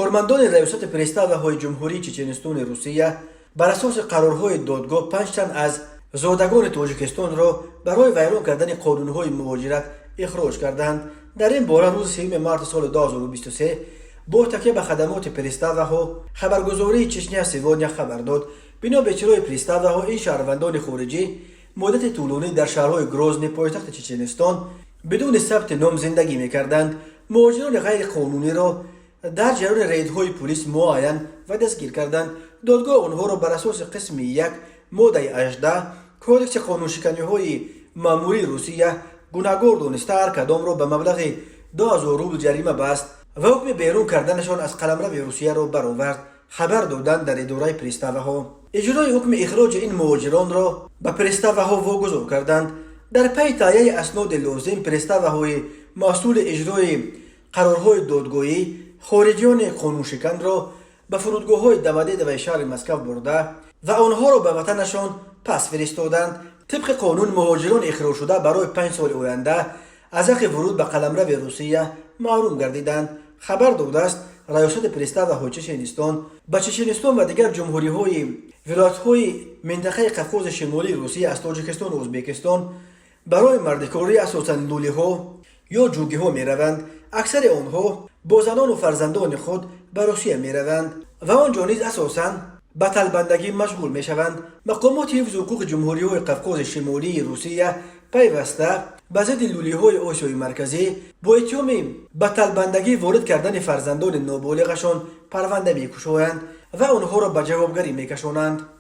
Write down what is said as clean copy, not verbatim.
کارمندان ریاست پرستاوهای جمهوری چچنستان روسیه بر اساس قرارهای دادگاه 5 تن از زادگان تاجیکستان را برای ویران کردن قانونهای مهاجرت اخراج کردند. در این باره روز 3 مارس سال 2023 با تکیه به خدمات پرستاوها خبرگزاری چچنیا سوانیا خبر داد بنا به اجرای پرستاوها این شهروندان خارجی مدت طولانی در شهرهای گروزنی پایتخت چچنستان بدون ثبت نام زندگی می‌کردند. مهاجران غیر قانونی را در جریان ریدهای پلیس معاین و دستگیر کردند. دادگاه آنها را بر اساس قسم 1 ماده 18 کودکس قانونشکنی‌های ماموری روسیه گناهکار دانسته هر کدام را به مبلغ 2000 روبل جریمه بست و حکم بیرون کردنشان از قلمرو روسیه را برآورد. خبر دادند در اداره پرستاوها اجرای حکم اخراج این مهاجران را به پرستاوها واگذار کردند. در پی تهیه اسناد لازم پرستاوهای مسئول اجرای قرارهای دادگاهی خارجیان قانونشکن را به فرودگاه‌های دمدید و شهر مسکو برده و آنها را به وطنشان پس فرستادند. طبق قانون مهاجران اخراج شده برای 5 سال آینده از حق ورود به قلمرو روسیه محروم گردیدند. خبر داده است ریاست پرستاوهای چچنستان به چچنستان و دیگر جمهوری‌های ولایت‌های منطقه قفقاز شمالی روسیه از تاجیکستان و ازبکستان برای مردکاری اساساً لولی‌ها یا جوگی‌ها می‌روند. اکثر آنها با زنان و فرزندان خود به روسیه می‌روند و آنجا نیز اساساً به طلبندگی مشغول می‌شوند. مقامات حفظ حقوق جمهوری‌های قفقاز شمالی روسیه پیوسته به ضد لولی‌های آسیای مرکزی با اتهام به طلبندگی وارد کردن فرزندان نابالغشان پرونده می‌گشایند و آنها را به جوابگری می‌کشانند.